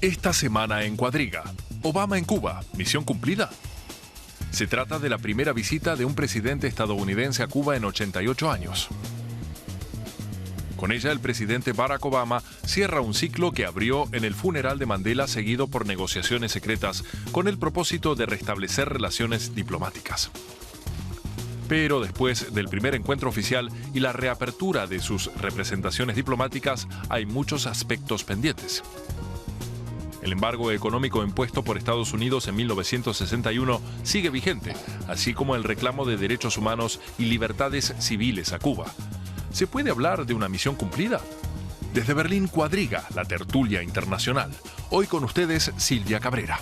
Esta semana en Cuadriga, Obama en Cuba, misión cumplida. Se trata de la primera visita de un presidente estadounidense a Cuba en 88 años. Con ella, el presidente Barack Obama cierra un ciclo que abrió en el funeral de Mandela, seguido por negociaciones secretas con el propósito de restablecer relaciones diplomáticas. Pero después del primer encuentro oficial y la reapertura de sus representaciones diplomáticas, hay muchos aspectos pendientes. El embargo económico impuesto por Estados Unidos en 1961 sigue vigente, así como el reclamo de derechos humanos y libertades civiles a Cuba. ¿Se puede hablar de una misión cumplida? Desde Berlín, Cuadriga, la tertulia internacional. Hoy con ustedes, Silvia Cabrera.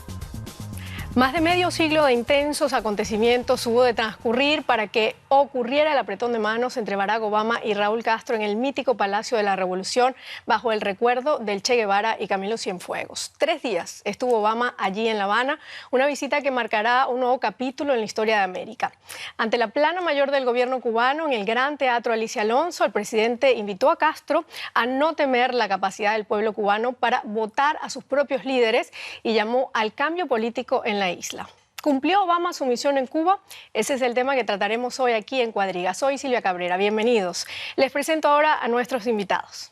Más de medio siglo de intensos acontecimientos hubo de transcurrir para que ocurriera el apretón de manos entre Barack Obama y Raúl Castro en el mítico Palacio de la Revolución bajo el recuerdo del Che Guevara y Camilo Cienfuegos. 3 días estuvo Obama allí en La Habana, una visita que marcará un nuevo capítulo en la historia de América. Ante la plana mayor del gobierno cubano, en el Gran Teatro Alicia Alonso, el presidente invitó a Castro a no temer la capacidad del pueblo cubano para votar a sus propios líderes y llamó al cambio político en la isla. ¿Cumplió Obama su misión en Cuba? Ese es el tema que trataremos hoy aquí en Cuadriga. Soy Silvia Cabrera, bienvenidos. Les presento ahora a nuestros invitados.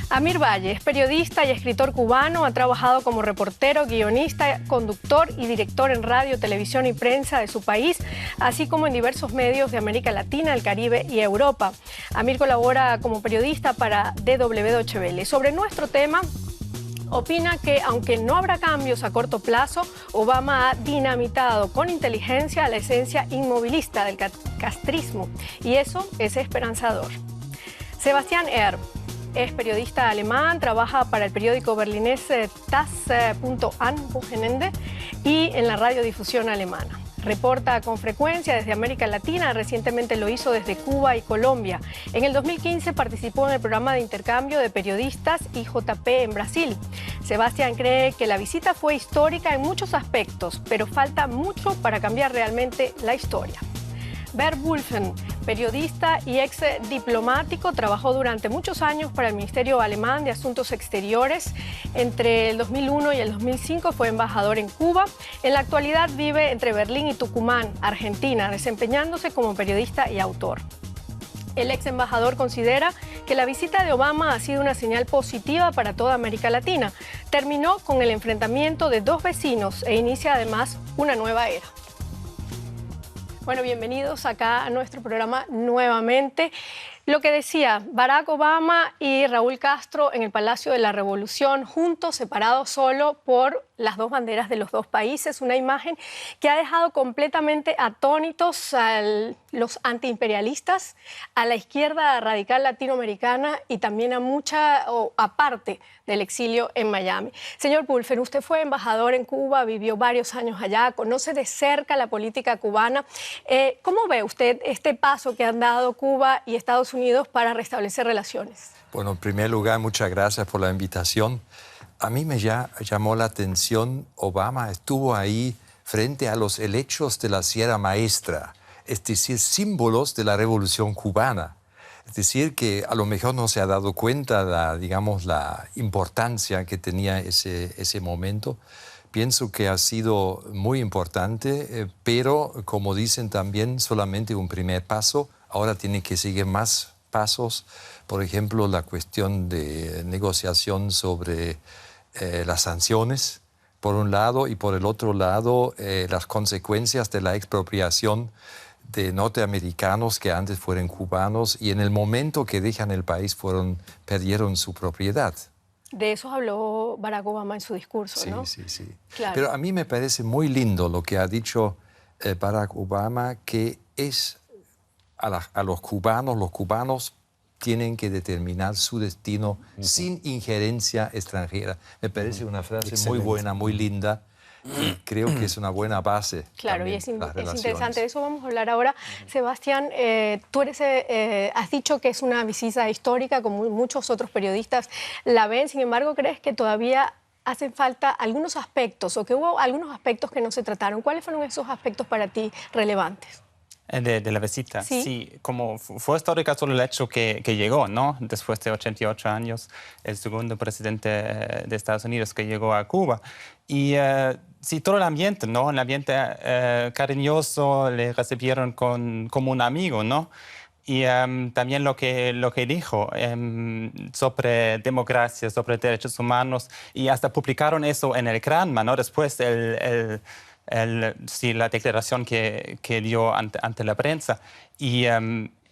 Amir Valle es periodista y escritor cubano, ha trabajado como reportero, guionista, conductor y director en radio, televisión y prensa de su país, así como en diversos medios de América Latina, el Caribe y Europa. Amir colabora como periodista para DW Deutsche Welle. Sobre nuestro tema, opina que, aunque no habrá cambios a corto plazo, Obama ha dinamitado con inteligencia la esencia inmovilista del castrismo, y eso es esperanzador. Sebastián Erb es periodista alemán, trabaja para el periódico berlinés TASS.an Wochenende y en la radiodifusión alemana. Reporta con frecuencia desde América Latina, recientemente lo hizo desde Cuba y Colombia. En el 2015 participó en el programa de intercambio de periodistas IJP en Brasil. Sebastián cree que la visita fue histórica en muchos aspectos, pero falta mucho para cambiar realmente la historia. Bert Wulffen, periodista y ex diplomático, trabajó durante muchos años para el Ministerio Alemán de Asuntos Exteriores. Entre el 2001 y el 2005 fue embajador en Cuba. En la actualidad vive entre Berlín y Tucumán, Argentina, desempeñándose como periodista y autor. El ex embajador considera que la visita de Obama ha sido una señal positiva para toda América Latina. Terminó con el enfrentamiento de 2 vecinos e inicia además una nueva era. Bueno, bienvenidos acá a nuestro programa nuevamente. Lo que decía, Barack Obama y Raúl Castro en el Palacio de la Revolución, juntos, separados solo por las 2 banderas de los 2 países, una imagen que ha dejado completamente atónitos a los antiimperialistas, a la izquierda radical latinoamericana y también a parte del exilio en Miami. Señor Wulffen, usted fue embajador en Cuba, vivió varios años allá, conoce de cerca la política cubana. ¿Cómo ve usted este paso que han dado Cuba y Estados Unidos para restablecer relaciones? Bueno, en primer lugar, muchas gracias por la invitación. A mí me llamó la atención, Obama estuvo ahí frente a los helechos de la Sierra Maestra, es decir, símbolos de la Revolución Cubana. Es decir, que a lo mejor no se ha dado cuenta la importancia que tenía ese momento. Pienso que ha sido muy importante, pero como dicen también, solamente un primer paso. Ahora tiene que seguir más pasos. Por ejemplo, la cuestión de negociación sobre las sanciones, por un lado, y por el otro lado, las consecuencias de la expropiación de norteamericanos que antes fueron cubanos y en el momento que dejan el país perdieron su propiedad. De eso habló Barack Obama en su discurso, ¿no? Sí. Claro. Pero a mí me parece muy lindo lo que ha dicho Barack Obama, que es a los cubanos tienen que determinar su destino sin injerencia extranjera. Me parece una frase muy buena, muy linda. Y creo que es una buena base. Claro, y es interesante. De eso vamos a hablar ahora. Sebastián, tú has dicho que es una visita histórica, como muchos otros periodistas la ven. Sin embargo, ¿crees que todavía hacen falta algunos aspectos o que hubo algunos aspectos que no se trataron? ¿Cuáles fueron esos aspectos para ti relevantes? De la visita. Sí. Sí, como fue histórica solo el hecho que llegó, ¿no? Después de 88 años, el segundo presidente de Estados Unidos que llegó a Cuba. Y sí, todo el ambiente, ¿no? El ambiente cariñoso, le recibieron como un amigo, ¿no? Y también lo que dijo sobre democracia, sobre derechos humanos, y hasta publicaron eso en el Granma, ¿no? Después sí, la declaración que dio ante la prensa. Y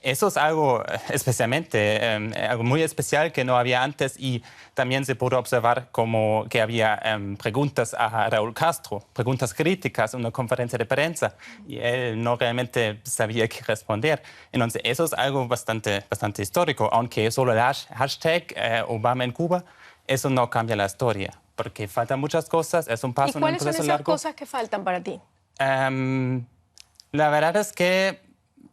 eso es algo especialmente, algo muy especial que no había antes, y también se pudo observar como que había preguntas a Raúl Castro, preguntas críticas en una conferencia de prensa, y él no realmente sabía qué responder. Entonces eso es algo bastante histórico, aunque solo el hashtag Obama en Cuba, eso no cambia la historia, porque faltan muchas cosas, es un paso en un proceso largo. ¿Y cuáles son esas cosas que faltan para ti? La verdad es que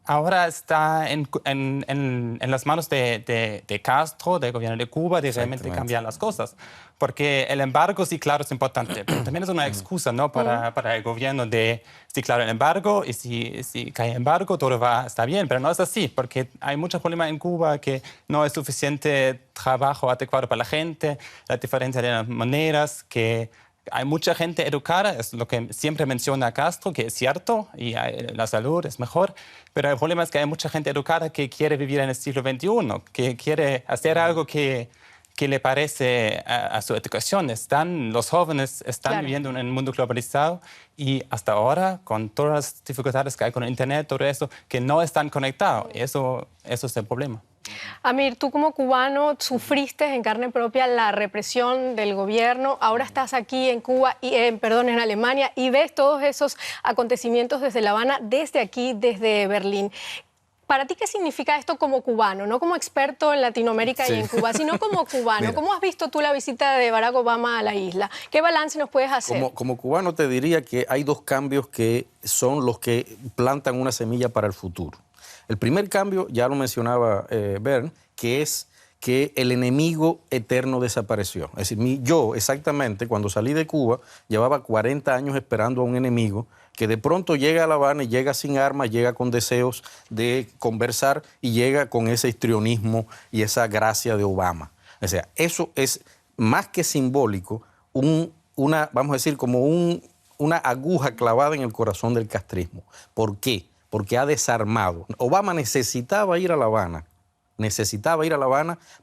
ahora está en las manos de Castro, del gobierno de Cuba, de realmente cambiar las cosas. Porque el embargo, sí, claro, es importante, pero también es una excusa, ¿no? Para el gobierno de, sí, claro, el embargo, y si cae embargo, todo está bien, pero no es así, porque hay muchos problemas en Cuba, que no es suficiente trabajo adecuado para la gente, la diferencia de las monedas, que hay mucha gente educada, es lo que siempre menciona Castro, que es cierto, y la salud es mejor, pero el problema es que hay mucha gente educada que quiere vivir en el siglo XXI, que quiere hacer algo que le parece a su educación. Los jóvenes están viviendo en un mundo globalizado, y hasta ahora, con todas las dificultades que hay con el Internet, todo eso, que no están conectados. Eso es el problema. Amir, tú como cubano sufriste en carne propia la represión del gobierno. Ahora estás aquí en Cuba, en Alemania, y ves todos esos acontecimientos desde La Habana, desde aquí, desde Berlín. ¿Para ti qué significa esto como cubano? No como experto en Latinoamérica y en Cuba, sino como cubano. Mira, ¿cómo has visto tú la visita de Barack Obama a la isla? ¿Qué balance nos puedes hacer? Como cubano te diría que hay dos cambios que son los que plantan una semilla para el futuro. El primer cambio, ya lo mencionaba Bern, que es que el enemigo eterno desapareció. Es decir, yo exactamente cuando salí de Cuba llevaba 40 años esperando a un enemigo que de pronto llega a La Habana y llega sin armas, llega con deseos de conversar y llega con ese histrionismo y esa gracia de Obama. O sea, eso es más que simbólico, vamos a decir, como una aguja clavada en el corazón del castrismo. ¿Por qué? Porque ha desarmado. Obama necesitaba ir a La Habana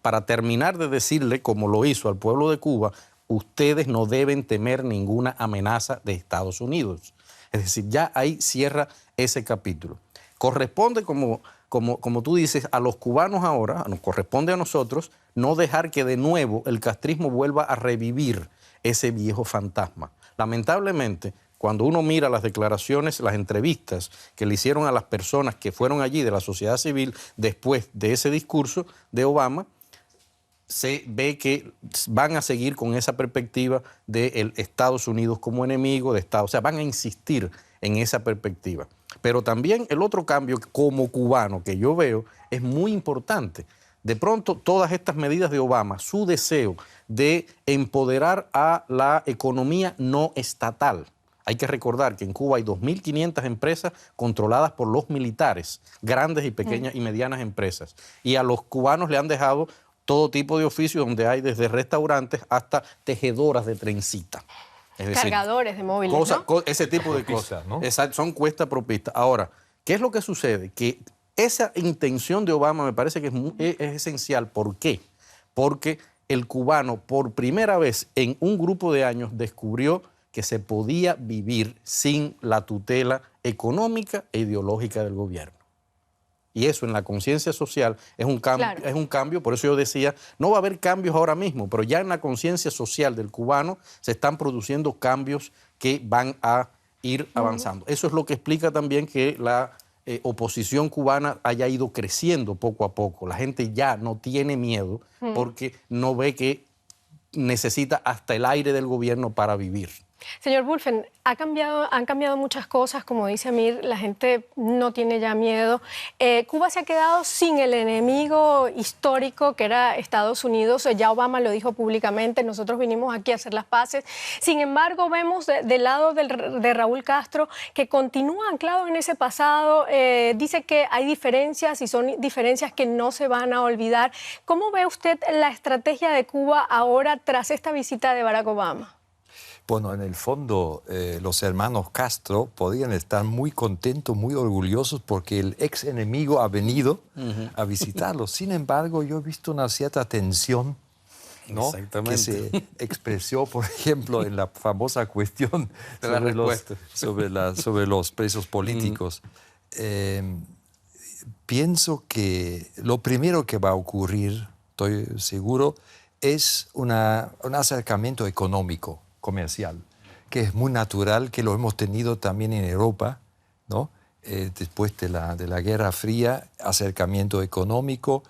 para terminar de decirle, como lo hizo al pueblo de Cuba, ustedes no deben temer ninguna amenaza de Estados Unidos. Es decir, ya ahí cierra ese capítulo. Corresponde, como tú dices, a los cubanos ahora, nos corresponde a nosotros, no dejar que de nuevo el castrismo vuelva a revivir ese viejo fantasma. Lamentablemente, cuando uno mira las declaraciones, las entrevistas que le hicieron a las personas que fueron allí de la sociedad civil después de ese discurso de Obama, se ve que van a seguir con esa perspectiva de Estados Unidos como enemigo de Estados. O sea, van a insistir en esa perspectiva. Pero también el otro cambio como cubano que yo veo es muy importante. De pronto, todas estas medidas de Obama, su deseo de empoderar a la economía no estatal. Hay que recordar que en Cuba hay 2.500 empresas controladas por los militares, grandes y pequeñas y medianas empresas. Y a los cubanos le han dejado todo tipo de oficios donde hay desde restaurantes hasta tejedoras de trencita. Es decir, cargadores de móviles, ¿no? Ese tipo de cosas, ¿no? Exacto, son cuesta propista. Ahora, ¿qué es lo que sucede? Que esa intención de Obama me parece que es esencial. ¿Por qué? Porque el cubano por primera vez en un grupo de años descubrió que se podía vivir sin la tutela económica e ideológica del gobierno. Y eso en la conciencia social es un cambio, por eso yo decía, no va a haber cambios ahora mismo, pero ya en la conciencia social del cubano se están produciendo cambios que van a ir avanzando. Eso es lo que explica también que la oposición cubana haya ido creciendo poco a poco. La gente ya no tiene miedo porque no ve que necesita hasta el aire del gobierno para vivir. Señor Wulffen, han cambiado muchas cosas, como dice Amir, la gente no tiene ya miedo. Cuba se ha quedado sin el enemigo histórico que era Estados Unidos, ya Obama lo dijo públicamente, nosotros vinimos aquí a hacer las paces. Sin embargo, vemos del lado de Raúl Castro que continúa anclado en ese pasado, dice que hay diferencias y son diferencias que no se van a olvidar. ¿Cómo ve usted la estrategia de Cuba ahora tras esta visita de Barack Obama? Bueno, en el fondo, los hermanos Castro podían estar muy contentos, muy orgullosos porque el ex enemigo ha venido a visitarlos. Sin embargo, yo he visto una cierta tensión, ¿no?, que se expresó, por ejemplo, en la famosa cuestión sobre los presos políticos. Pienso que lo primero que va a ocurrir, estoy seguro, es un acercamiento económico, comercial, que es muy natural, que lo hemos tenido también en Europa, ¿no? Después de la Guerra Fría, acercamiento económico.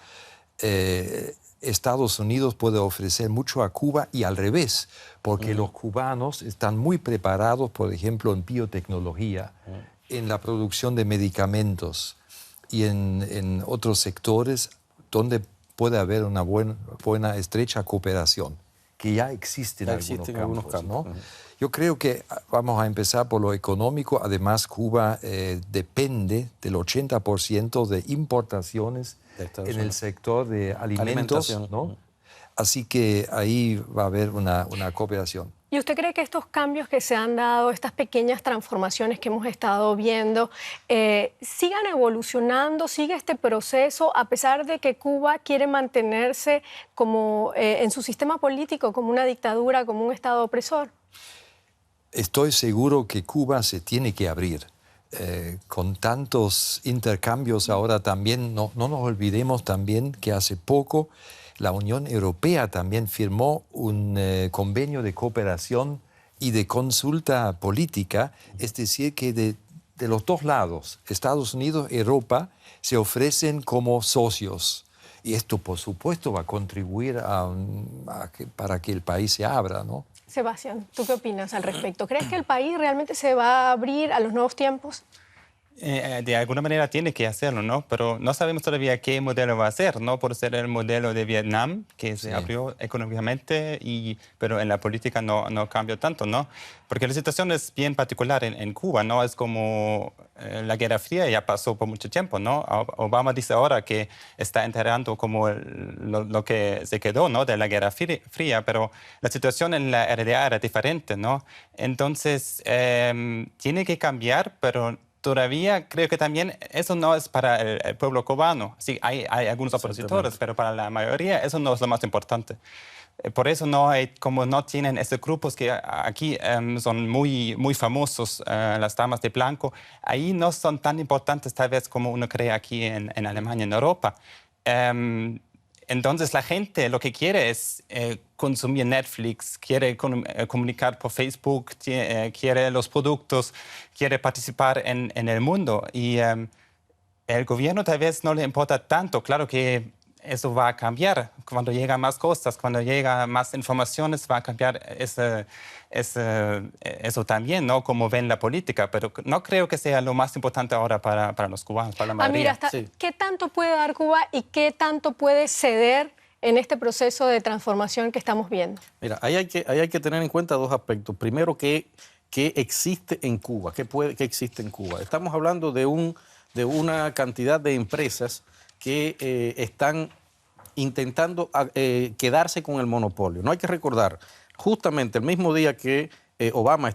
Estados Unidos puede ofrecer mucho a Cuba y al revés, porque los cubanos están muy preparados, por ejemplo, en biotecnología, en la producción de medicamentos y en otros sectores donde puede haber una buena estrecha cooperación, que ya existe en algunos campos, ¿no? Yo creo que vamos a empezar por lo económico. Además, Cuba depende del 80% de importaciones en el sector de alimentos, ¿no? Así que ahí va a haber una cooperación. ¿Y usted cree que estos cambios que se han dado, estas pequeñas transformaciones que hemos estado viendo, sigan evolucionando, sigue este proceso, a pesar de que Cuba quiere mantenerse como en su sistema político, como una dictadura, como un Estado opresor? Estoy seguro que Cuba se tiene que abrir. Con tantos intercambios ahora también, no nos olvidemos también que hace poco la Unión Europea también firmó un convenio de cooperación y de consulta política, es decir, que de los dos lados, Estados Unidos y Europa, se ofrecen como socios. Y esto, por supuesto, va a contribuir para que el país se abra, ¿no? Sebastián, ¿tú qué opinas al respecto? ¿Crees que el país realmente se va a abrir a los nuevos tiempos? De alguna manera tiene que hacerlo, ¿no? Pero no sabemos todavía qué modelo va a ser, ¿no? Por ser el modelo de Vietnam, que se abrió económicamente, pero en la política no cambió tanto, ¿no? Porque la situación es bien particular en Cuba, ¿no? Es como la Guerra Fría ya pasó por mucho tiempo, ¿no? Obama dice ahora que está enterrando como lo que se quedó, ¿no?, de la Guerra Fría, pero la situación en la RDA era diferente, ¿no? Entonces, tiene que cambiar, pero todavía creo que también eso no es para el pueblo cubano. Sí, hay algunos opositores, pero para la mayoría eso no es lo más importante. Por eso como no tienen esos grupos que aquí son muy famosos, las damas de blanco, ahí no son tan importantes tal vez como uno cree aquí en Alemania, en Europa. Entonces la gente lo que quiere es consumir Netflix, quiere comunicar por Facebook, quiere los productos, quiere participar en el mundo. Y el gobierno tal vez no le importa tanto. Claro que eso va a cambiar. Cuando llegan más cosas, cuando llegan más informaciones, va a cambiar eso también, ¿no? Como ven la política. Pero no creo que sea lo más importante ahora para los cubanos, para la mayoría. Mira, ¿qué tanto puede dar Cuba y qué tanto puede ceder en este proceso de transformación que estamos viendo? Mira, ahí hay que tener en cuenta dos aspectos. Primero, ¿qué existe en Cuba? ¿Qué existe en Cuba? Estamos hablando de una cantidad de empresas que están intentando quedarse con el monopolio. No hay que recordar, justamente el mismo día que Obama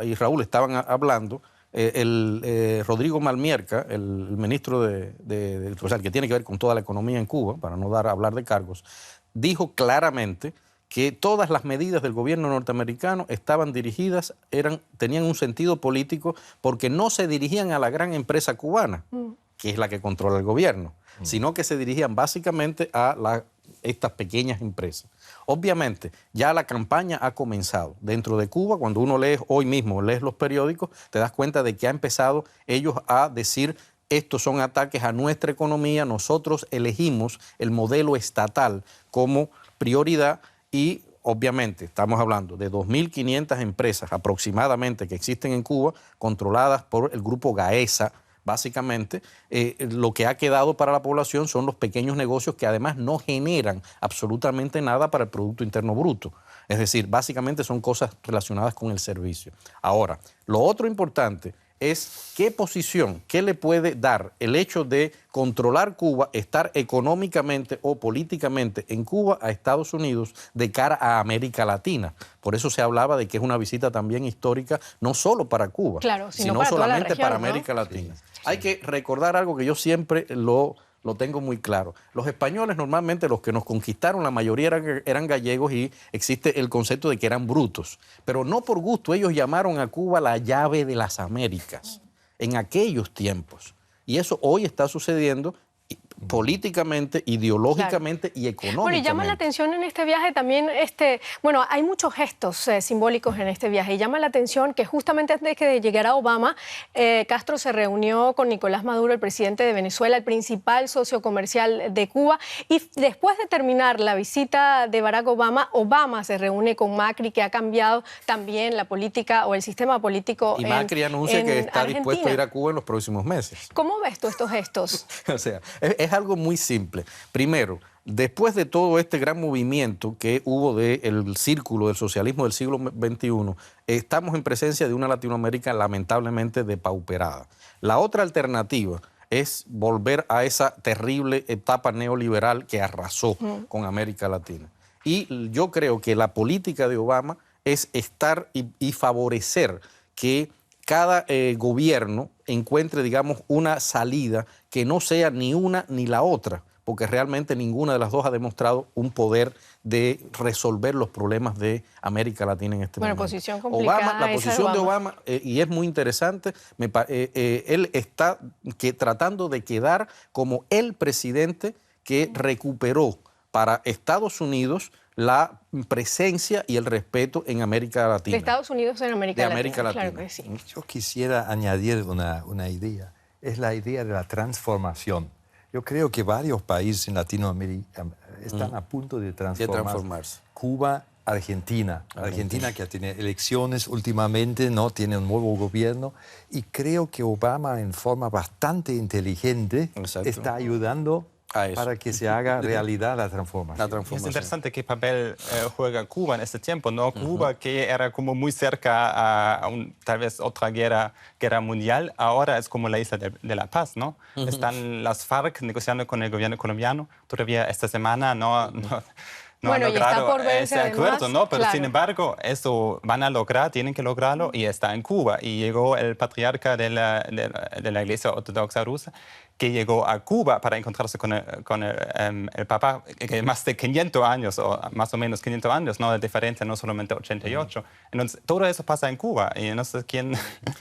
y Raúl estaban hablando, Rodrigo Malmierca, el ministro o sea, el que tiene que ver con toda la economía en Cuba, para no hablar de cargos, dijo claramente que todas las medidas del gobierno norteamericano estaban dirigidas, tenían un sentido político porque no se dirigían a la gran empresa cubana, que es la que controla el gobierno, sino que se dirigían básicamente a estas pequeñas empresas. Obviamente, ya la campaña ha comenzado. Dentro de Cuba, cuando uno hoy mismo lees los periódicos, te das cuenta de que ha empezado ellos a decir: estos son ataques a nuestra economía, nosotros elegimos el modelo estatal como prioridad y obviamente, estamos hablando de 2.500 empresas aproximadamente que existen en Cuba, controladas por el grupo Gaesa. Básicamente, lo que ha quedado para la población son los pequeños negocios que además no generan absolutamente nada para el Producto Interno Bruto. Es decir, básicamente son cosas relacionadas con el servicio. Ahora, lo otro importante es qué posición, qué le puede dar el hecho de controlar Cuba, estar económicamente o políticamente en Cuba a Estados Unidos de cara a América Latina. Por eso se hablaba de que es una visita también histórica, no solo para Cuba, claro, sino para solamente región, para ¿no? América Latina. Sí. Hay que recordar algo que yo siempre lo tengo muy claro. Los españoles normalmente, los que nos conquistaron, la mayoría eran gallegos y existe el concepto de que eran brutos. Pero no por gusto, ellos llamaron a Cuba la llave de las Américas en aquellos tiempos. Y eso hoy está sucediendo políticamente, ideológicamente, claro, y económicamente. Bueno, y llama la atención en este viaje también, bueno, hay muchos gestos simbólicos en este viaje, y llama la atención que justamente antes de que llegara Obama, Castro se reunió con Nicolás Maduro, el presidente de Venezuela, el principal socio comercial de Cuba, y después de terminar la visita de Barack Obama, Obama se reúne con Macri, que ha cambiado también la política o el sistema político y Macri anuncia que está Argentina. Dispuesto a ir a Cuba en los próximos meses. ¿Cómo ves tú estos gestos? O sea, es algo muy simple. Primero, después de todo este gran movimiento que hubo del círculo del socialismo del siglo XXI, estamos en presencia de una Latinoamérica lamentablemente depauperada. La otra alternativa es volver a esa terrible etapa neoliberal que arrasó con América Latina. Y yo creo que la política de Obama es estar y favorecer que cada gobierno encuentre, digamos, una salida que no sea ni una ni la otra, porque realmente ninguna de las dos ha demostrado un poder de resolver los problemas de América Latina en este momento. Posición complicada. La posición de Obama, y es muy interesante, él está tratando de quedar como el presidente que recuperó para Estados Unidos la presencia y el respeto en América Latina. De Estados Unidos en América Latina. Claro que sí. Yo quisiera añadir una idea. Es la idea de la transformación. Yo creo que varios países en Latinoamérica están a punto de transformarse. Cuba, Argentina, que tiene elecciones últimamente, ¿no? Tiene un nuevo gobierno, y creo que Obama, en forma bastante inteligente, está ayudando para que se haga realidad la transformación. Es interesante qué papel juega Cuba en este tiempo, ¿no? Cuba, que era como muy cerca a tal vez otra guerra mundial, ahora es como la isla de la paz, ¿no? Están las FARC negociando con el gobierno colombiano. Todavía esta semana no han logrado ese acuerdo, ¿no? Pero sin embargo, eso van a lograr, tienen que lograrlo, y está en Cuba. Y llegó el patriarca de la Iglesia Ortodoxa Rusa, que llegó a Cuba para encontrarse con el Papa, que más de 500 años, o más o menos 500 años, ¿no? De diferencia, no solamente 88. Entonces, todo eso pasa en Cuba, y no sé quién...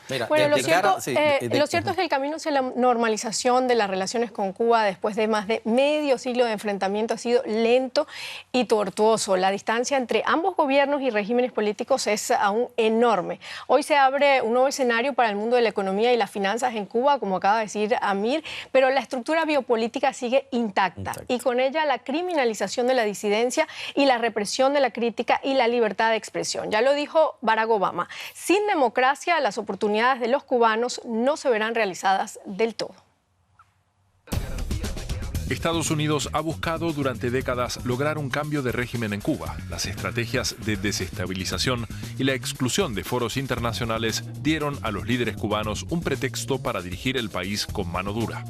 Mira, bueno, lo cierto es que el camino hacia la normalización de las relaciones con Cuba después de más de medio siglo de enfrentamiento ha sido lento y tortuoso. La distancia entre ambos gobiernos y regímenes políticos es aún enorme. Hoy se abre un nuevo escenario para el mundo de la economía y las finanzas en Cuba, como acaba de decir Amir, pero la estructura biopolítica sigue intacta, y con ella la criminalización de la disidencia y la represión de la crítica y la libertad de expresión. Ya lo dijo Barack Obama, sin democracia las oportunidades de los cubanos no se verán realizadas del todo. Estados Unidos ha buscado durante décadas lograr un cambio de régimen en Cuba. Las estrategias de desestabilización y la exclusión de foros internacionales dieron a los líderes cubanos un pretexto para dirigir el país con mano dura.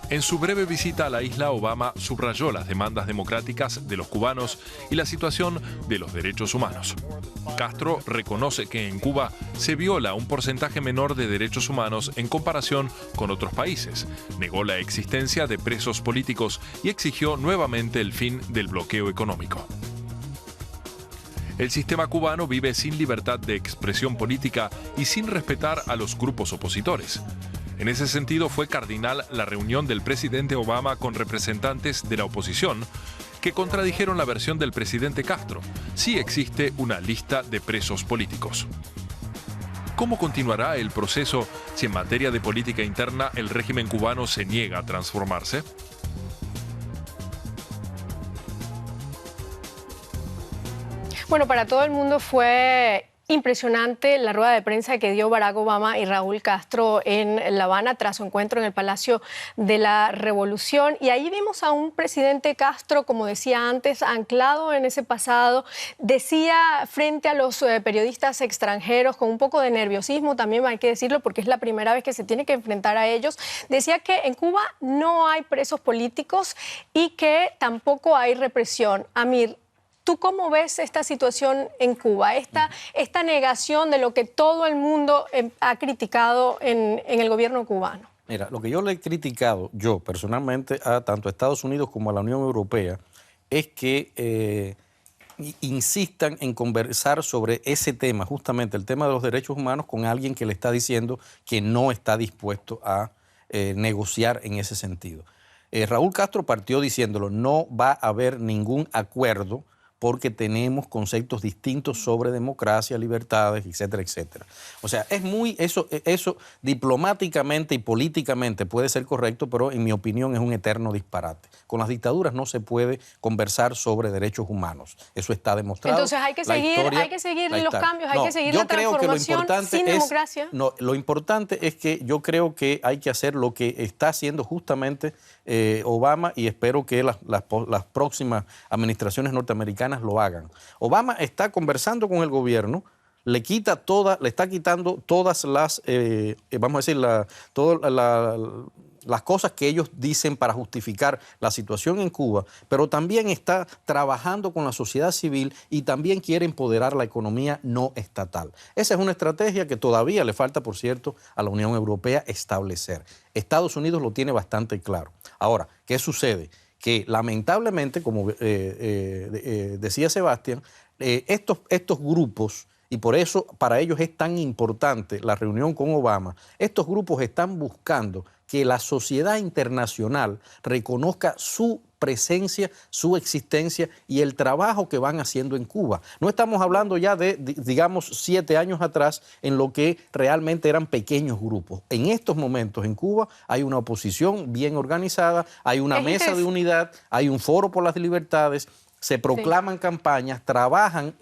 En su breve visita a la isla, Obama subrayó las demandas democráticas de los cubanos y la situación de los derechos humanos. Castro reconoce que en Cuba se viola un porcentaje menor de derechos humanos en comparación con otros países, negó la existencia de presos políticos y exigió nuevamente el fin del bloqueo económico. El sistema cubano vive sin libertad de expresión política y sin respetar a los grupos opositores. En ese sentido, fue cardinal la reunión del presidente Obama con representantes de la oposición que contradijeron la versión del presidente Castro. Sí existe una lista de presos políticos. ¿Cómo continuará el proceso si en materia de política interna el régimen cubano se niega a transformarse? Bueno, para todo el mundo fue impresionante la rueda de prensa que dio Barack Obama y Raúl Castro en La Habana tras su encuentro en el Palacio de la Revolución. Y ahí vimos a un presidente Castro, como decía antes, anclado en ese pasado. Decía frente a los periodistas extranjeros, con un poco de nerviosismo también hay que decirlo, porque es la primera vez que se tiene que enfrentar a ellos. Decía que en Cuba no hay presos políticos y que tampoco hay represión. Amir, ¿tú cómo ves esta situación en Cuba, esta negación de lo que todo el mundo ha criticado en el gobierno cubano? Mira, lo que yo le he criticado, yo personalmente, a tanto a Estados Unidos como a la Unión Europea, es que insistan en conversar sobre ese tema, justamente el tema de los derechos humanos, con alguien que le está diciendo que no está dispuesto a negociar en ese sentido. Raúl Castro partió diciéndolo, no va a haber ningún acuerdo porque tenemos conceptos distintos sobre democracia, libertades, etcétera, etcétera. O sea, es muy, eso diplomáticamente y políticamente puede ser correcto, pero en mi opinión es un eterno disparate. Con las dictaduras no se puede conversar sobre derechos humanos. Eso está demostrado. Entonces hay que seguir los cambios, hay que seguir la transformación sin democracia. No, lo importante es que yo creo que hay que hacer lo que está haciendo justamente Obama, y espero que las próximas administraciones norteamericanas lo hagan. Obama está conversando con el gobierno, le está quitando todas las, vamos a decir, las cosas que ellos dicen para justificar la situación en Cuba, pero también está trabajando con la sociedad civil y también quiere empoderar la economía no estatal. Esa es una estrategia que todavía le falta, por cierto, a la Unión Europea establecer. Estados Unidos lo tiene bastante claro. Ahora, ¿qué sucede? Que lamentablemente, como decía Sebastián, estos grupos, y por eso para ellos es tan importante la reunión con Obama, estos grupos están buscando que la sociedad internacional reconozca su presencia, su existencia y el trabajo que van haciendo en Cuba. No estamos hablando ya de, digamos, 7 años atrás, en lo que realmente eran pequeños grupos. En estos momentos en Cuba hay una oposición bien organizada, hay una mesa de unidad, hay un foro por las libertades, se proclaman campañas, trabajan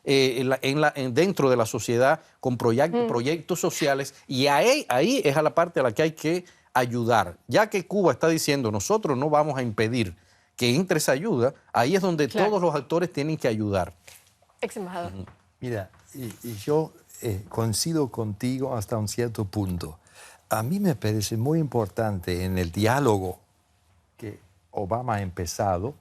dentro de la sociedad con proyectos sociales, y ahí es a la parte a la que hay que ayudar. Ya que Cuba está diciendo, nosotros no vamos a impedir que entre esa ayuda, ahí es donde todos los actores tienen que ayudar. Ex embajador. Mira, y yo coincido contigo hasta un cierto punto. A mí me parece muy importante en el diálogo que Obama ha empezado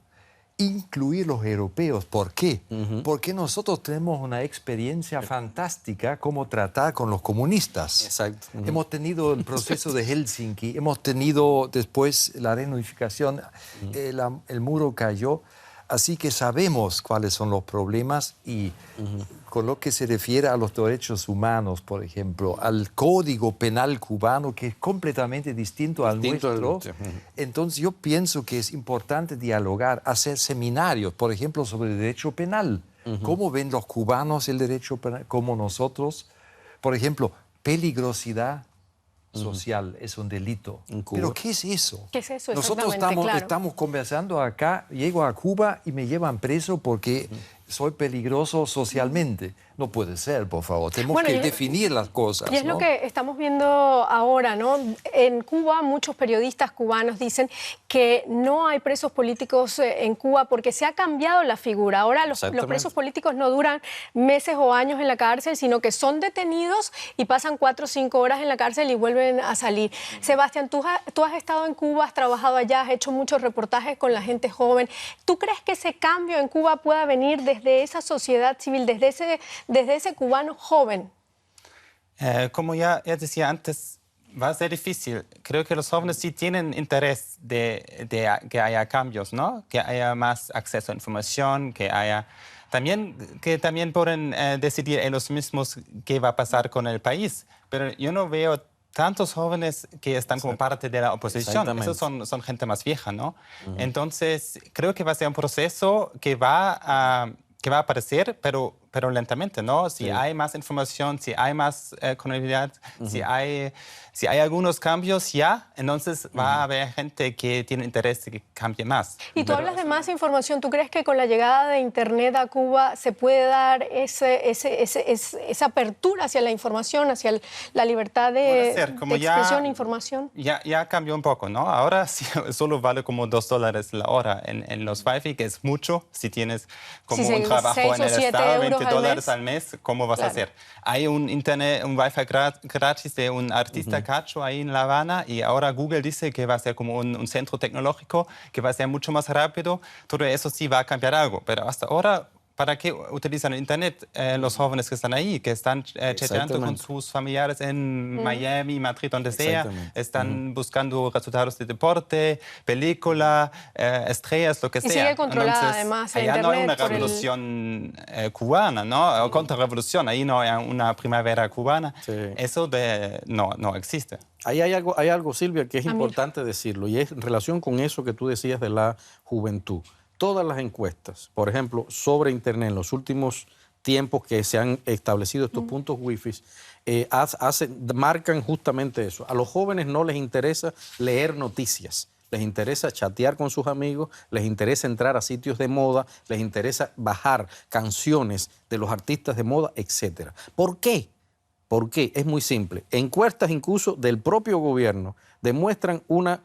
incluir los europeos. ¿Por qué? Porque nosotros tenemos una experiencia fantástica cómo tratar con los comunistas. Exacto. Hemos tenido el proceso de Helsinki, hemos tenido después la reunificación, el muro cayó, así que sabemos cuáles son los problemas y con lo que se refiere a los derechos humanos, por ejemplo, al Código Penal cubano, que es completamente distinto al nuestro. Entonces yo pienso que es importante dialogar, hacer seminarios, por ejemplo, sobre el derecho penal. ¿Cómo ven los cubanos el derecho penal? ¿Cómo nosotros? Por ejemplo, peligrosidad social es un delito. ¿Pero qué es eso? ¿Qué es eso? Nosotros estamos conversando acá, llego a Cuba y me llevan preso porque soy peligroso socialmente. No puede ser, por favor. Tenemos que definir las cosas. Y es lo que estamos viendo ahora, ¿no? En Cuba, muchos periodistas cubanos dicen que no hay presos políticos en Cuba porque se ha cambiado la figura. Ahora los presos políticos no duran meses o años en la cárcel, sino que son detenidos y pasan 4 o 5 horas en la cárcel y vuelven a salir. Sebastián, tú has estado en Cuba, has trabajado allá, has hecho muchos reportajes con la gente joven. ¿Tú crees que ese cambio en Cuba pueda venir desde esa sociedad civil, desde ese cubano joven? Como ya decía antes, va a ser difícil. Creo que los jóvenes sí tienen interés de que haya cambios, ¿no? Que haya más acceso a información, que también pueden decidir ellos mismos qué va a pasar con el país. Pero yo no veo tantos jóvenes que están como parte de la oposición. Esos son gente más vieja, ¿no? Entonces, creo que va a ser un proceso que va a aparecer, pero pero lentamente, ¿no? Si hay más información, si hay más conectividad, si hay algunos cambios ya, entonces va a haber gente que tiene interés de que cambie más. Y tú hablas de más información. ¿Tú crees que con la llegada de Internet a Cuba se puede dar esa apertura hacia la información, hacia la libertad de expresión e información? Ya cambió un poco, ¿no? Ahora sí, solo vale como $2 la hora en los Wi-Fi, que es mucho. Si tienes como un trabajo en el Estado, $20 al mes, ¿cómo vas a hacer? Hay un Wi-Fi gratis de un artista cacho ahí en La Habana, y ahora Google dice que va a ser como un centro tecnológico, que va a ser mucho más rápido. Todo eso sí va a cambiar algo, pero hasta ahora, ¿para qué utilizan el Internet los jóvenes que están ahí, que están chateando con sus familiares en Miami, Madrid, donde sea? Están buscando resultados de deporte, película, estrellas, lo que sea. Y sigue controlada además el Internet. Allá no hay una revolución cubana, ¿no? O contrarrevolución, ahí no hay una primavera cubana. Sí. Eso no existe. Ahí hay algo, Silvia, que es importante decirlo, y es en relación con eso que tú decías de la juventud. Todas las encuestas, por ejemplo, sobre Internet en los últimos tiempos que se han establecido estos puntos Wi-Fi, marcan justamente eso. A los jóvenes no les interesa leer noticias, les interesa chatear con sus amigos, les interesa entrar a sitios de moda, les interesa bajar canciones de los artistas de moda, etc. ¿Por qué? ¿Por qué? Es muy simple. Encuestas incluso del propio gobierno demuestran una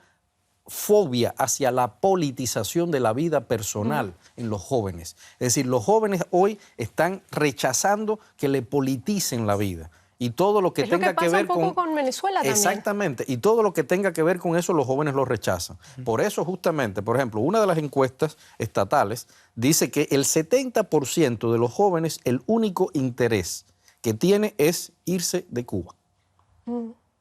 fobia hacia la politización de la vida personal en los jóvenes. Es decir, los jóvenes hoy están rechazando que le politicen la vida. Y todo lo que tenga que ver con Venezuela también. Exactamente. Y todo lo que tenga que ver con eso, los jóvenes lo rechazan. Por eso, justamente, por ejemplo, una de las encuestas estatales dice que el 70% de los jóvenes, el único interés que tiene es irse de Cuba.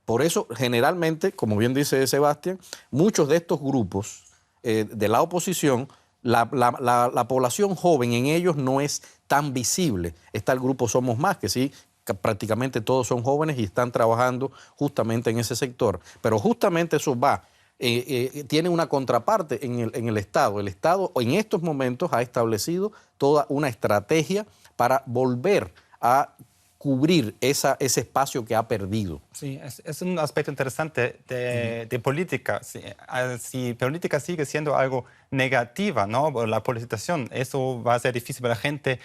Por eso, generalmente, como bien dice Sebastián, muchos de estos grupos de la oposición, la población joven en ellos no es tan visible. Está el grupo Somos Más, que sí, que prácticamente todos son jóvenes y están trabajando justamente en ese sector. Pero justamente eso tiene una contraparte en el Estado. El Estado en estos momentos ha establecido toda una estrategia para volver a cubrir ese espacio que ha perdido. Sí, es un aspecto interesante de política. Si política sigue siendo algo negativa, ¿no? La politización, eso va a ser difícil para la gente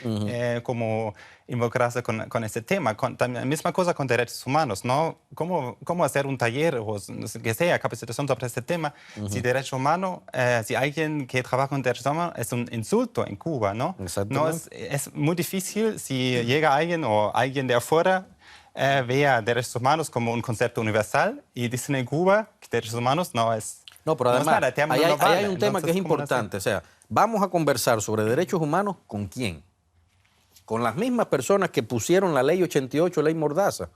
como involucrarse con ese tema. La misma cosa con derechos humanos, ¿no? ¿Cómo hacer un taller o que sea capacitación sobre este tema? Si derecho humano, si alguien que trabaja con derechos humanos es un insulto en Cuba, ¿no? No es muy difícil si llega alguien o alguien de afuera vea derechos humanos como un concepto universal y dicen en Cuba que derechos humanos no es. No, pero además, ahí hay un tema que es importante. O sea, vamos a conversar sobre derechos humanos ¿con quién? Con las mismas personas que pusieron la ley 88, ley Mordaza.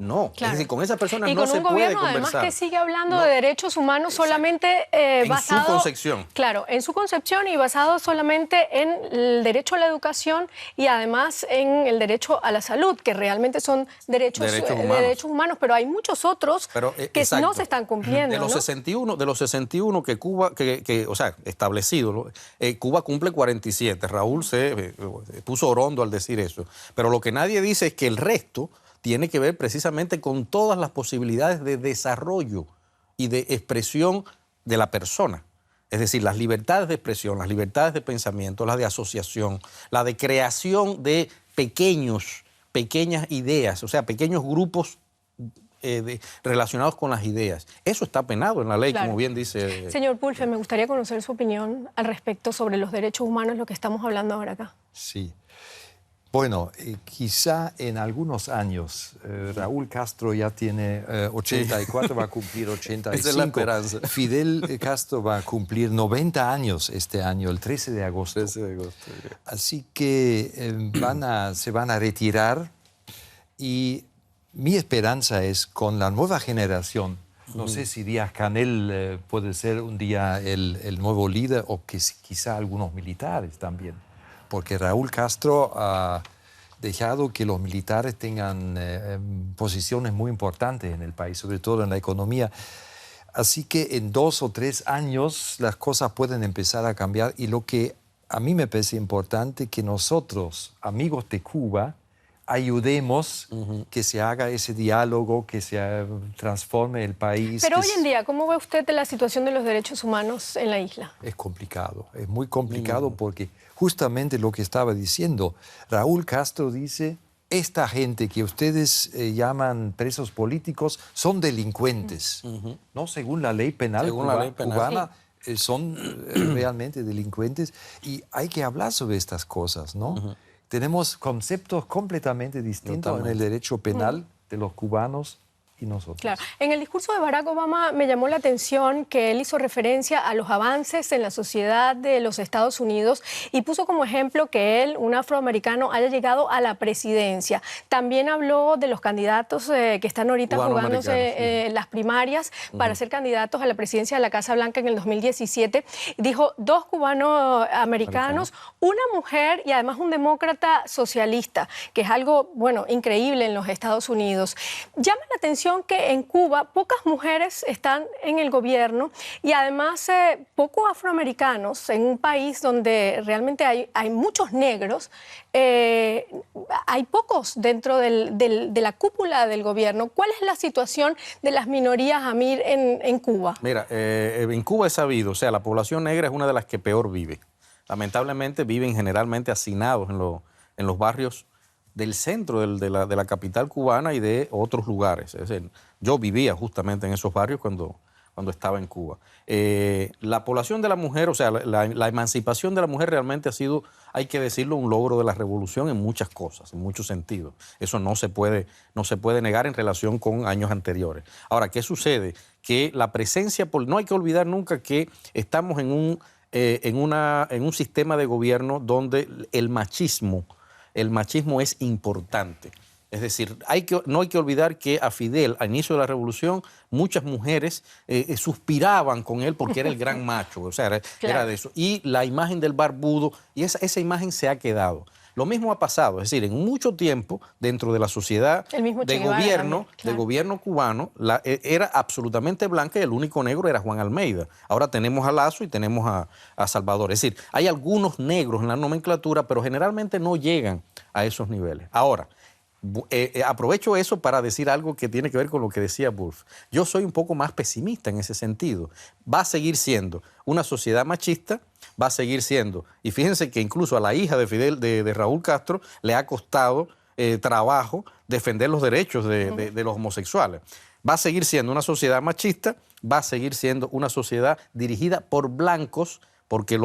No, claro. Es decir, con esas personas no se puede conversar. Y con un gobierno además que sigue hablando de derechos humanos solamente basado... En su concepción. Claro, en su concepción y basado solamente en el derecho a la educación y además en el derecho a la salud, que realmente son derechos humanos, pero hay muchos otros que no se están cumpliendo. De los 61 que Cuba, o sea, establecido, Cuba cumple 47. Raúl se puso orondo al decir eso. Pero lo que nadie dice es que el resto tiene que ver precisamente con todas las posibilidades de desarrollo y de expresión de la persona. Es decir, las libertades de expresión, las libertades de pensamiento, las de asociación, la de creación de pequeñas ideas, o sea, pequeños grupos relacionados con las ideas. Eso está penado en la ley, como bien dice... Señor Pulfe, me gustaría conocer su opinión al respecto sobre los derechos humanos, lo que estamos hablando ahora acá. Sí. Bueno, quizá en algunos años, Raúl Castro ya tiene 84, va a cumplir 85. Esa es la esperanza. Fidel Castro va a cumplir 90 años este año, el 13 de agosto. Así que se van a retirar y mi esperanza es con la nueva generación. No sé si Díaz-Canel puede ser un día el nuevo líder o que quizá algunos militares también. Porque Raúl Castro ha dejado que los militares tengan posiciones muy importantes en el país, sobre todo en la economía. Así que en 2 o 3 años las cosas pueden empezar a cambiar y lo que a mí me parece importante que nosotros, amigos de Cuba, ayudemos que se haga ese diálogo, que se transforme el país. Pero hoy en día, ¿cómo ve usted la situación de los derechos humanos en la isla? Es complicado, es muy complicado porque justamente lo que estaba diciendo, Raúl Castro dice, esta gente que ustedes llaman presos políticos son delincuentes, ¿no? Según la ley penal cubana. Sí. Son realmente delincuentes y hay que hablar sobre estas cosas, ¿no? Tenemos conceptos completamente distintos en el derecho penal de los cubanos y nosotros. Claro. En el discurso de Barack Obama me llamó la atención que él hizo referencia a los avances en la sociedad de los Estados Unidos y puso como ejemplo que él, un afroamericano, haya llegado a la presidencia. También habló de los candidatos que están ahorita jugándose las primarias para ser candidatos a la presidencia de la Casa Blanca en el 2017. Dijo 2 cubanos americanos, una mujer y además un demócrata socialista, que es algo, bueno, increíble en los Estados Unidos. Llama la atención que en Cuba pocas mujeres están en el gobierno y además pocos afroamericanos en un país donde realmente hay muchos negros, hay pocos dentro de la cúpula del gobierno. ¿Cuál es la situación de las minorías, Amir, en Cuba? Mira, en Cuba es sabido, o sea, la población negra es una de las que peor vive. Lamentablemente viven generalmente hacinados en los barrios del centro de la capital cubana y de otros lugares. Es decir, yo vivía justamente en esos barrios cuando estaba en Cuba. La población de la mujer, o sea, la emancipación de la mujer realmente ha sido, hay que decirlo, un logro de la revolución en muchas cosas, en muchos sentidos. Eso no se puede negar en relación con años anteriores. Ahora, ¿qué sucede? Que la presencia, no hay que olvidar nunca que estamos en un sistema de gobierno donde el machismo es importante. Es decir, no hay que olvidar que a Fidel, al inicio de la revolución, muchas mujeres suspiraban con él porque era el gran macho, o sea, era de eso. Y la imagen del barbudo, y esa imagen se ha quedado. Lo mismo ha pasado, es decir, en mucho tiempo, dentro de la sociedad de gobierno cubano, era absolutamente blanca y el único negro era Juan Almeida. Ahora tenemos a Lazo y tenemos a Salvador. Es decir, hay algunos negros en la nomenclatura, pero generalmente no llegan a esos niveles. Ahora, aprovecho eso para decir algo que tiene que ver con lo que decía Wolf. Yo soy un poco más pesimista en ese sentido. Va a seguir siendo una sociedad machista, va a seguir siendo, y fíjense que incluso a la hija de Fidel, de Raúl Castro, le ha costado trabajo defender los derechos de los homosexuales. Va a seguir siendo una sociedad machista, va a seguir siendo una sociedad dirigida por blancos, porque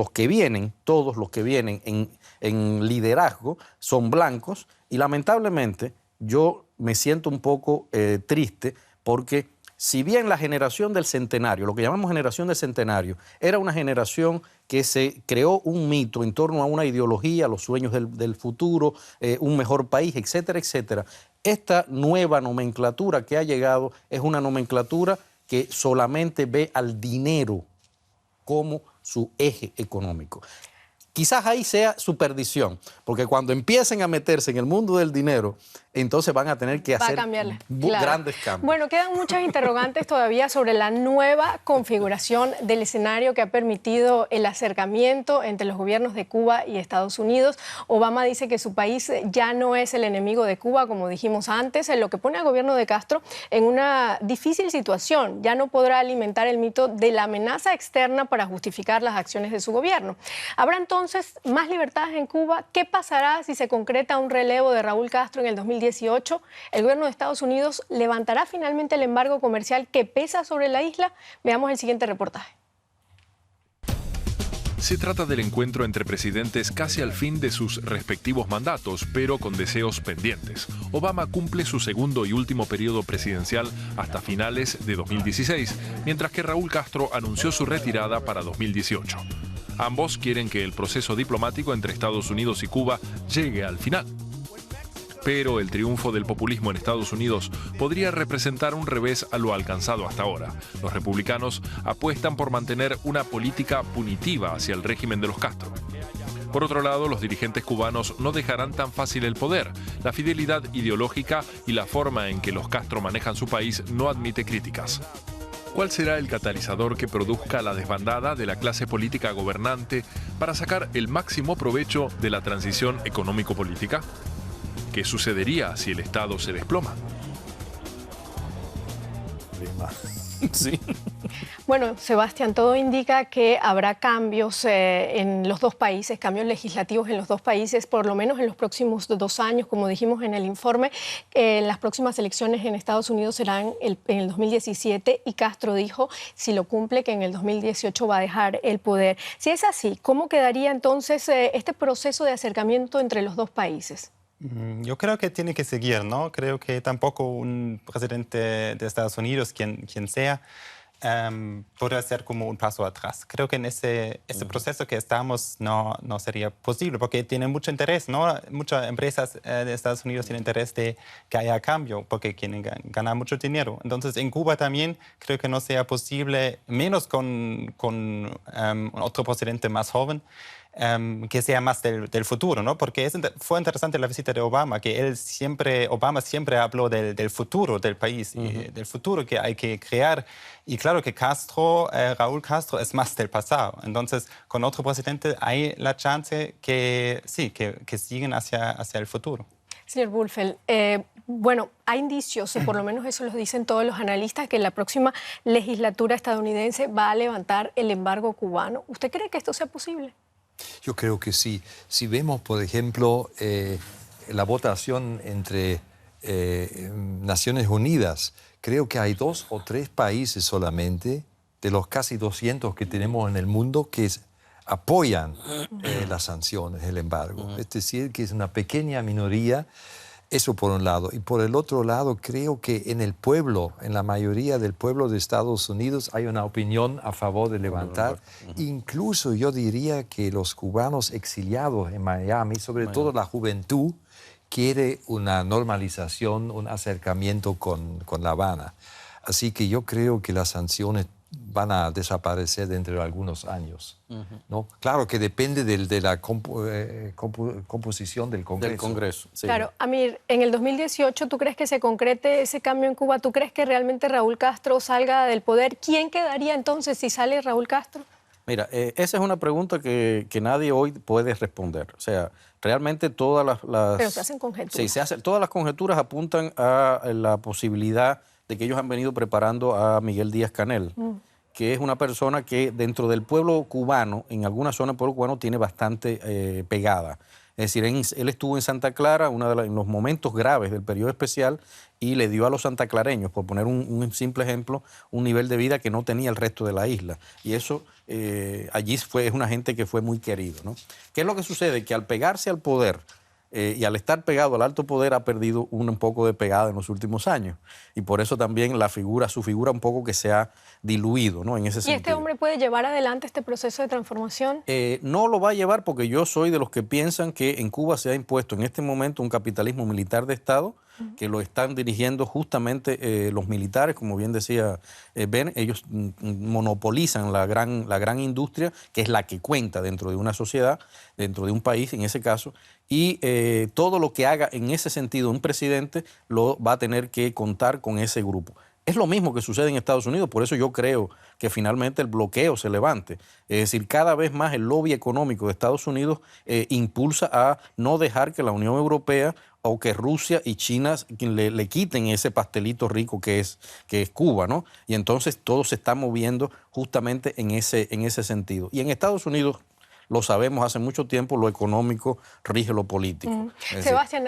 todos los que vienen en liderazgo son blancos, y lamentablemente yo me siento un poco triste porque si bien la generación del centenario, lo que llamamos generación del centenario, era una generación que se creó un mito en torno a una ideología, los sueños del futuro, un mejor país, etcétera, etcétera, esta nueva nomenclatura que ha llegado es una nomenclatura que solamente ve al dinero como su eje económico. Quizás ahí sea su perdición, porque cuando empiecen a meterse en el mundo del dinero, entonces van a tener que hacer grandes cambios. Bueno, quedan muchas interrogantes todavía sobre la nueva configuración del escenario que ha permitido el acercamiento entre los gobiernos de Cuba y Estados Unidos. Obama dice que su país ya no es el enemigo de Cuba, como dijimos antes, lo que pone al gobierno de Castro en una difícil situación. Ya no podrá alimentar el mito de la amenaza externa para justificar las acciones de su gobierno. Habrá entonces más libertades en Cuba. ¿Qué pasará si se concreta un relevo de Raúl Castro en el 2018? ¿El gobierno de Estados Unidos levantará finalmente el embargo comercial que pesa sobre la isla? Veamos el siguiente reportaje. Se trata del encuentro entre presidentes casi al fin de sus respectivos mandatos, pero con deseos pendientes. Obama cumple su segundo y último periodo presidencial hasta finales de 2016, mientras que Raúl Castro anunció su retirada para 2018. Ambos quieren que el proceso diplomático entre Estados Unidos y Cuba llegue al final. Pero el triunfo del populismo en Estados Unidos podría representar un revés a lo alcanzado hasta ahora. Los republicanos apuestan por mantener una política punitiva hacia el régimen de los Castro. Por otro lado, los dirigentes cubanos no dejarán tan fácil el poder. La fidelidad ideológica y la forma en que los Castro manejan su país no admite críticas. ¿Cuál será el catalizador que produzca la desbandada de la clase política gobernante para sacar el máximo provecho de la transición económico-política? ¿Qué sucedería si el Estado se desploma? Sí. Bueno, Sebastián, todo indica que habrá cambios en los dos países, cambios legislativos en los dos países, por lo menos en los próximos 2 años, como dijimos en el informe. Las próximas elecciones en Estados Unidos serán en el 2017 y Castro dijo, si lo cumple, que en el 2018 va a dejar el poder. Si es así, ¿cómo quedaría entonces este proceso de acercamiento entre los dos países? Yo creo que tiene que seguir, ¿no? Creo que tampoco un presidente de Estados Unidos, quien sea, podría ser como un paso atrás. Creo que en ese proceso que estamos no sería posible, porque tiene mucho interés, ¿no? Muchas empresas de Estados Unidos tienen interés de que haya cambio, porque quieren ganar mucho dinero. Entonces, en Cuba también creo que no sea posible, menos con otro presidente más joven, que sea más del futuro, ¿no? Porque fue interesante la visita de Obama, que Obama siempre habló del futuro del país, y del futuro que hay que crear. Y claro que Raúl Castro es más del pasado. Entonces, con otro presidente hay la chance que sí, que siguen hacia el futuro. Señor Wulffel, bueno, hay indicios, y por lo menos eso lo dicen todos los analistas, que la próxima legislatura estadounidense va a levantar el embargo cubano. ¿Usted cree que esto sea posible? Yo creo que sí. Si vemos, por ejemplo, la votación entre Naciones Unidas, creo que hay 2 o 3 países solamente, de los casi 200 que tenemos en el mundo, que apoyan las sanciones, el embargo. Es decir, que es una pequeña minoría. Eso por un lado. Y por el otro lado, creo que en el pueblo, en la mayoría del pueblo de Estados Unidos, hay una opinión a favor de levantar. Incluso yo diría que los cubanos exiliados en Miami, sobre todo la juventud, quiere una normalización, un acercamiento con La Habana. Así que yo creo que las sanciones van a desaparecer dentro de algunos años, ¿no? Claro que depende de la composición del Congreso. Del Congreso, sí. Claro, Amir, en el 2018, ¿tú crees que se concrete ese cambio en Cuba? ¿Tú crees que realmente Raúl Castro salga del poder? ¿Quién quedaría entonces si sale Raúl Castro? Mira, esa es una pregunta que nadie hoy puede responder. O sea, realmente todas las... Pero se hacen conjeturas. Sí, todas las conjeturas apuntan a la posibilidad de que ellos han venido preparando a Miguel Díaz-Canel, que es una persona que dentro del pueblo cubano, en alguna zona del pueblo cubano, tiene bastante pegada. Es decir, él estuvo en Santa Clara en los momentos graves del periodo especial y le dio a los santaclareños, por poner un simple ejemplo, un nivel de vida que no tenía el resto de la isla. Y eso allí es una gente que fue muy querido, ¿no? ¿Qué es lo que sucede? Que al pegarse al poder y al estar pegado al alto poder ha perdido un poco de pegada en los últimos años. Y por eso también su figura un poco que se ha diluido, ¿no? En ese sentido. ¿Y este hombre puede llevar adelante este proceso de transformación? No lo va a llevar porque yo soy de los que piensan que en Cuba se ha impuesto en este momento un capitalismo militar de Estado que lo están dirigiendo justamente los militares, como bien decía Ben, ellos monopolizan la gran industria, que es la que cuenta dentro de una sociedad, dentro de un país en ese caso, y todo lo que haga en ese sentido un presidente lo va a tener que contar con ese grupo. Es lo mismo que sucede en Estados Unidos, por eso yo creo que finalmente el bloqueo se levante. Es decir, cada vez más el lobby económico de Estados Unidos impulsa a no dejar que la Unión Europea o que Rusia y China le quiten ese pastelito rico que es Cuba, ¿no? Y entonces todo se está moviendo justamente en ese sentido. Y en Estados Unidos, lo sabemos hace mucho tiempo, lo económico rige lo político. Sebastián,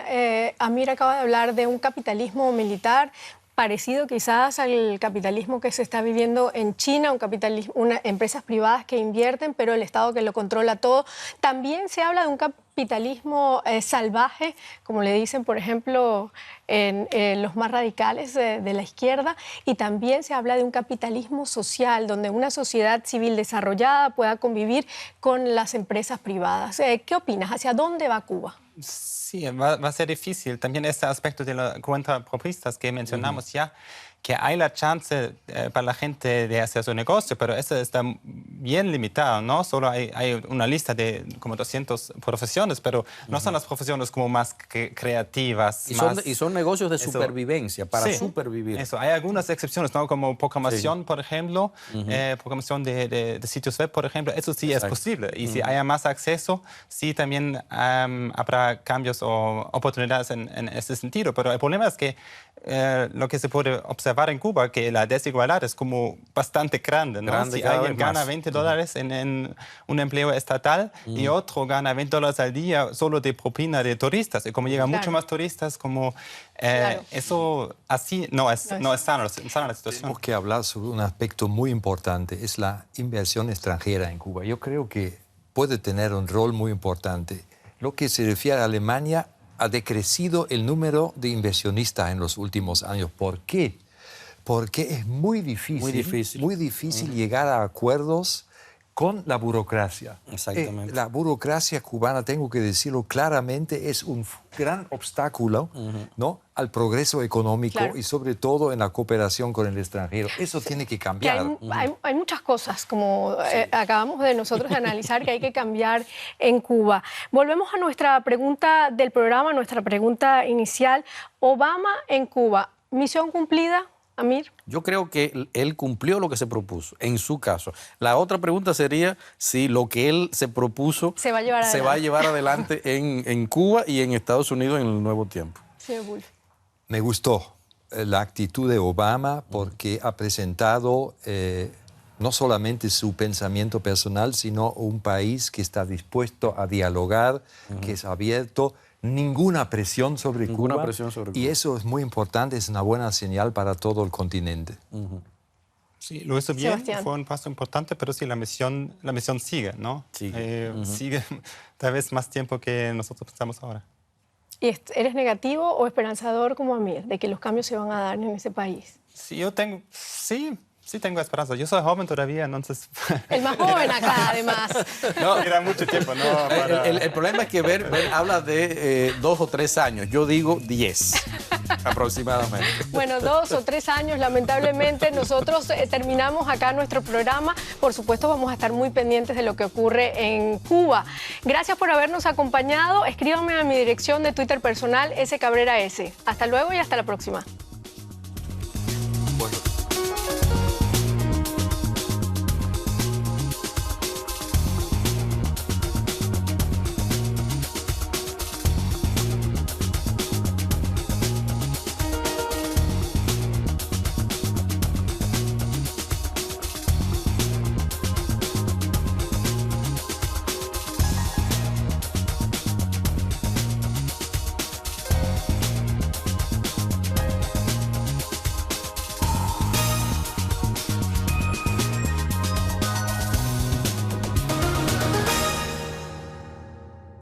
Amir acaba de hablar de un capitalismo militar parecido quizás al capitalismo que se está viviendo en China, empresas privadas que invierten, pero el Estado que lo controla todo. También se habla de un capitalismo salvaje, como le dicen, por ejemplo, en los más radicales de la izquierda, y también se habla de un capitalismo social, donde una sociedad civil desarrollada pueda convivir con las empresas privadas. ¿Qué opinas? ¿Hacia dónde va Cuba? Sí, va a ser difícil. También este aspecto de las cuentapropistas que mencionamos ya, que hay la chance para la gente de hacer su negocio, pero eso está bien limitado, ¿no? Solo hay una lista de como 200 profesiones, pero no son las profesiones como más creativas. Y son negocios de supervivencia, para supervivir. Eso, hay algunas excepciones, ¿no? Como programación, por ejemplo, programación de sitios web, por ejemplo, eso sí es posible. Y si haya más acceso, sí también habrá cambios o oportunidades en ese sentido. Pero el problema es que lo que se puede observar en Cuba, que la desigualdad es como bastante grande, ¿no? Si alguien gana $20 en un empleo estatal y otro gana $20 al día solo de propina de turistas, y como llegan mucho más turistas, como eso así no es sana la situación. Tenemos que hablar sobre un aspecto muy importante, es la inversión extranjera en Cuba. Yo creo que puede tener un rol muy importante. Lo que se refiere a Alemania, ha decrecido el número de inversionistas en los últimos años. ¿Por qué? Porque es muy difícil llegar a acuerdos con la burocracia. Exactamente. La burocracia cubana, tengo que decirlo claramente, es un gran obstáculo, ¿no?, al progreso económico y sobre todo en la cooperación con el extranjero. Eso tiene que cambiar. Hay muchas cosas, como acabamos de nosotros de analizar, que hay que cambiar en Cuba. Volvemos a nuestra pregunta del programa, nuestra pregunta inicial. Obama en Cuba, ¿misión cumplida, Amir? Yo creo que él cumplió lo que se propuso, en su caso. La otra pregunta sería si lo que él se propuso se va a llevar adelante en Cuba y en Estados Unidos en el nuevo tiempo. Sí, Wolf. Me gustó la actitud de Obama porque ha presentado no solamente su pensamiento personal, sino un país que está dispuesto a dialogar, que es abierto. Ninguna presión sobre Cuba. Y eso es muy importante, es una buena señal para todo el continente. Sí, lo hizo bien, Sebastián. fue un paso importante, pero sí, la misión sigue, ¿no? Sigue tal vez más tiempo que nosotros pensamos ahora. ¿Y eres negativo o esperanzador como Amir de que los cambios se van a dar en ese país? Sí, sí tengo esperanza. Yo soy joven todavía, entonces... El más joven acá, además. No, queda mucho tiempo, ¿no? El problema es que Ver habla de 2 o 3 años. Yo digo 10, aproximadamente. Bueno, 2 o 3 años, lamentablemente. Nosotros terminamos acá nuestro programa. Por supuesto, vamos a estar muy pendientes de lo que ocurre en Cuba. Gracias por habernos acompañado. Escríbanme a mi dirección de Twitter personal, sCabreraS. Hasta luego y hasta la próxima.